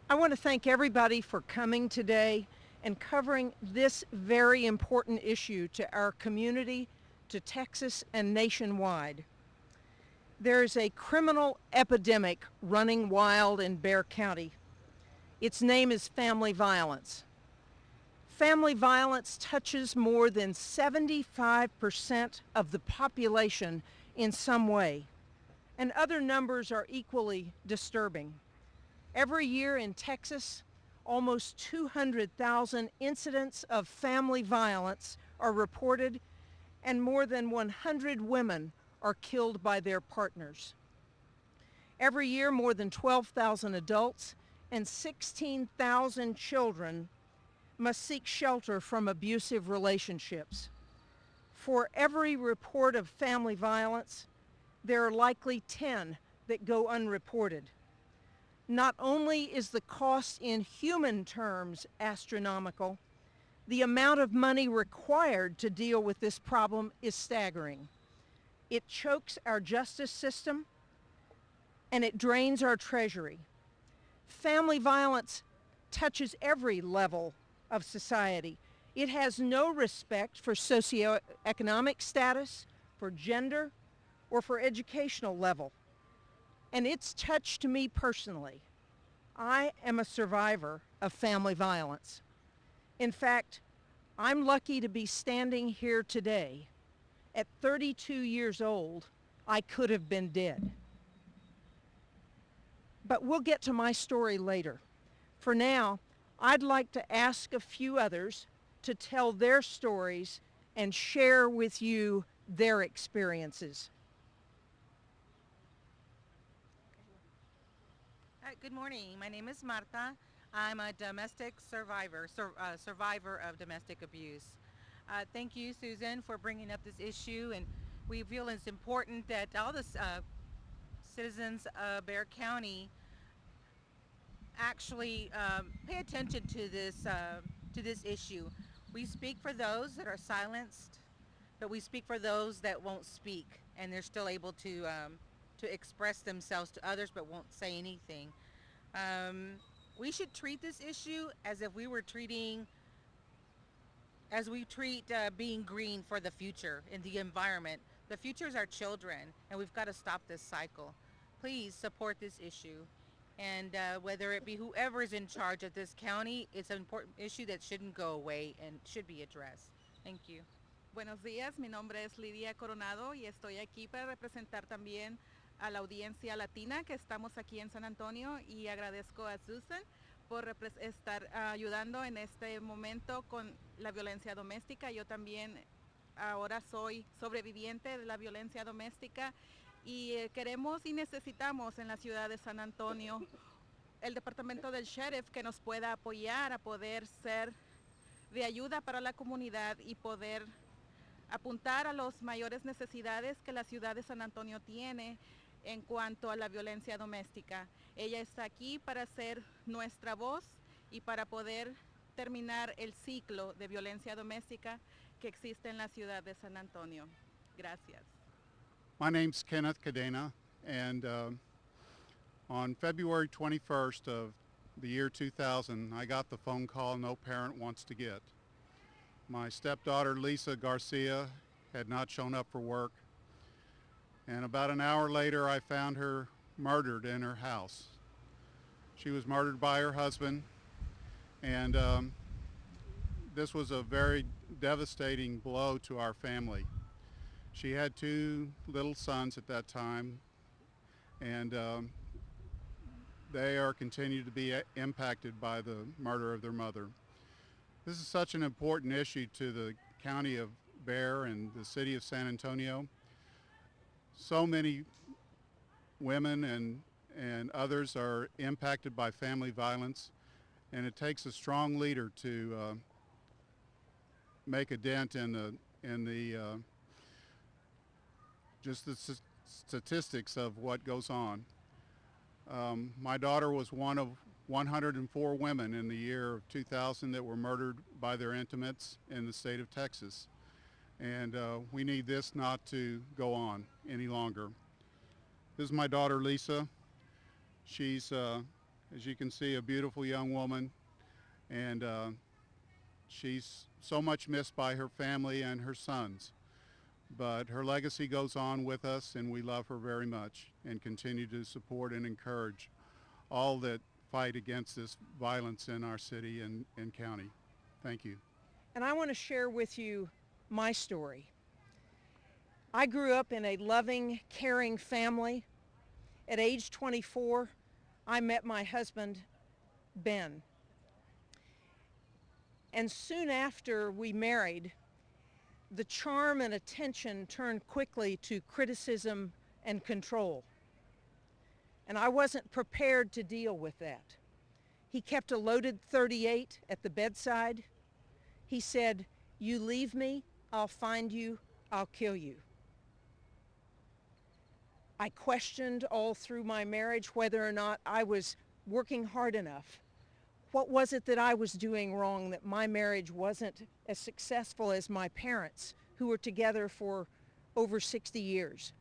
I want to thank everybody for coming today and covering this very important issue to our community, to Texas, and nationwide. There is a criminal epidemic running wild in Bexar County. Its name is family violence. Family violence touches more than 75% of the population in some way, and other numbers are equally disturbing. Every year in Texas, almost 200,000 incidents of family violence are reported, and more than 100 women are killed by their partners. Every year, more than 12,000 adults and 16,000 children must seek shelter from abusive relationships. For every report of family violence, there are likely 10 that go unreported. Not only is the cost in human terms astronomical, the amount of money required to deal with this problem is staggering. It chokes our justice system and it drains our treasury. Family violence touches every level of society. It has no respect for socioeconomic status, for gender, or for educational level. And it's touched me personally. I am a survivor of family violence. In fact, I'm lucky to be standing here today. At 32 years old, I could have been dead. But we'll get to my story later. For now, I'd like to ask a few others to tell their stories and share with you their experiences. Good morning. My name is Marta. I'm a domestic survivor of domestic abuse. Thank you, Susan, for bringing up this issue, and we feel it's important that all the citizens of Bexar County actually pay attention to this issue. We speak for those that are silenced, but we speak for those that won't speak, and they're still able to express themselves to others, but won't say anything. Um, we should treat this issue as we treat being green for the future in the environment. The future is our children, and we've got to stop this cycle. Please support this issue. And whether it be whoever is in charge of this county, it's an important issue that shouldn't go away and should be addressed. Thank you. Buenos días, mi nombre es Lidia Coronado y estoy aquí para representar también a la audiencia latina que estamos aquí en San Antonio y agradezco a Susan por estar ayudando en este momento con la violencia doméstica. Yo también ahora soy sobreviviente de la violencia doméstica y queremos y necesitamos en la ciudad de San Antonio el departamento del sheriff que nos pueda apoyar a poder ser de ayuda para la comunidad y poder apuntar a las mayores necesidades que la ciudad de San Antonio tiene en cuanto a la violencia doméstica. Ella está aquí para ser nuestra voz y para poder terminar el ciclo de violencia doméstica que existe en la ciudad de San Antonio. Gracias. My name's Kenneth Cadena, and on February 21st of the year 2000, I got the phone call no parent wants to get. My stepdaughter, Lisa Garcia, had not shown up for work, and about an hour later, I found her murdered in her house. She was murdered by her husband, and this was a very devastating blow to our family. She had two little sons at that time, and they are continued to be impacted by the murder of their mother. This is such an important issue to the county of Bexar and the city of San Antonio. So many women and others are impacted by family violence, and it takes a strong leader to make a dent in the just the statistics of what goes on. My daughter was one of 104 women in the year of 2000 that were murdered by their intimates in the state of Texas. And we need this not to go on any longer. This is my daughter Lisa. She's As you can see, a beautiful young woman, and she's so much missed by her family and her sons. But her legacy goes on with us, and we love her very much and continue to support and encourage all that fight against this violence in our city and county. Thank you. And I want to share with you my story. I grew up in a loving, caring family. At age 24, I met my husband, Ben. And soon after we married, the charm and attention turned quickly to criticism and control. And I wasn't prepared to deal with that. He kept a loaded .38 at the bedside. He said, "You leave me, I'll find you, I'll kill you." I questioned all through my marriage whether or not I was working hard enough. What was it that I was doing wrong that my marriage wasn't as successful as my parents, who were together for over 60 years?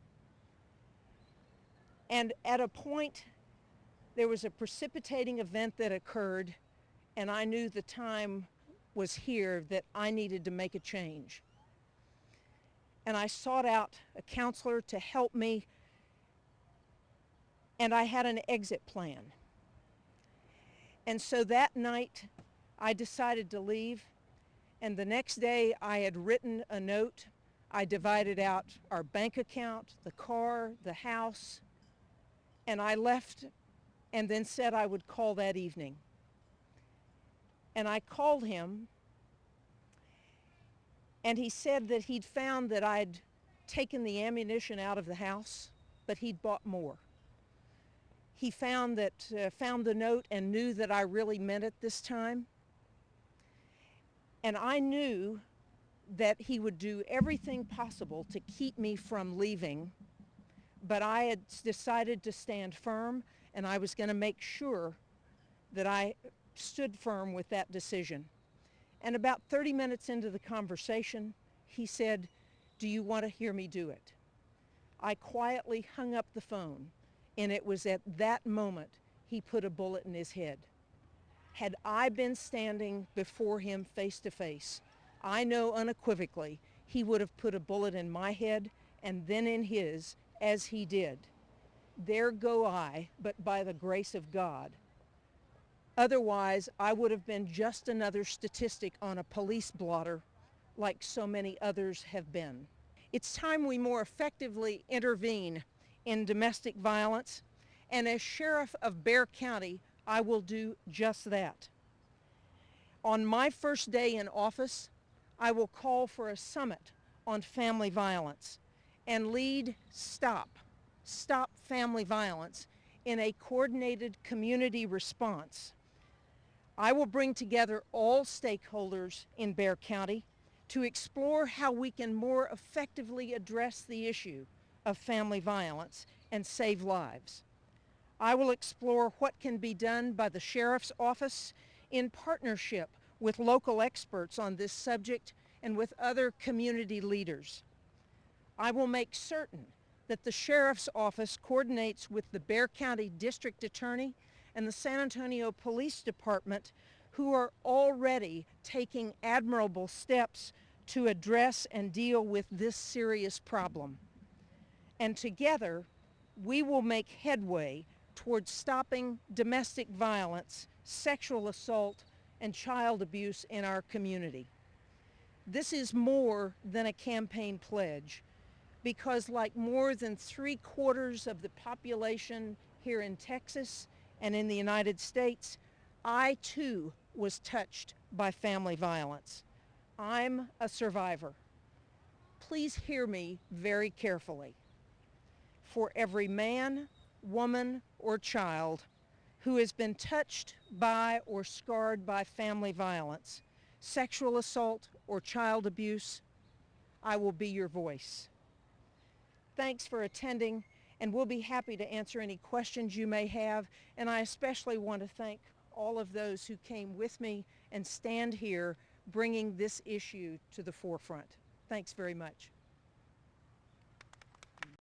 And at a point, there was a precipitating event that occurred, and I knew the time was here that I needed to make a change. And I sought out a counselor to help me, and I had an exit plan. And so that night, I decided to leave, and the next day I had written a note. I divided out our bank account, the car, the house, and I left and then said I would call that evening. And I called him, and he said that he'd found that I'd taken the ammunition out of the house, but he'd bought more. He found the note and knew that I really meant it this time. And I knew that he would do everything possible to keep me from leaving, but I had decided to stand firm, and I was going to make sure that I stood firm with that decision. And about 30 minutes into the conversation, he said, "Do you want to hear me do it?" I quietly hung up the phone. And it was at that moment he put a bullet in his head. Had I been standing before him face to face, I know unequivocally he would have put a bullet in my head and then in his, as he did. There go I, but by the grace of God. Otherwise, I would have been just another statistic on a police blotter like so many others have been. It's time we more effectively intervene in domestic violence, and as sheriff of Bexar County, I will do just that. On my first day in office, I will call for a summit on family violence and lead Stop Family Violence in a coordinated community response. I will bring together all stakeholders in Bexar County to explore how we can more effectively address the issue of family violence and save lives. I will explore what can be done by the Sheriff's Office in partnership with local experts on this subject and with other community leaders. I will make certain that the Sheriff's Office coordinates with the Bexar County District Attorney and the San Antonio Police Department, who are already taking admirable steps to address and deal with this serious problem. And together, we will make headway towards stopping domestic violence, sexual assault, and child abuse in our community. This is more than a campaign pledge, because like more than 3/4 of the population here in Texas and in the United States, I too was touched by family violence. I'm a survivor. Please hear me very carefully. For every man, woman, or child who has been touched by or scarred by family violence, sexual assault, or child abuse, I will be your voice. Thanks for attending, and we'll be happy to answer any questions you may have, and I especially want to thank all of those who came with me and stand here bringing this issue to the forefront. Thanks very much.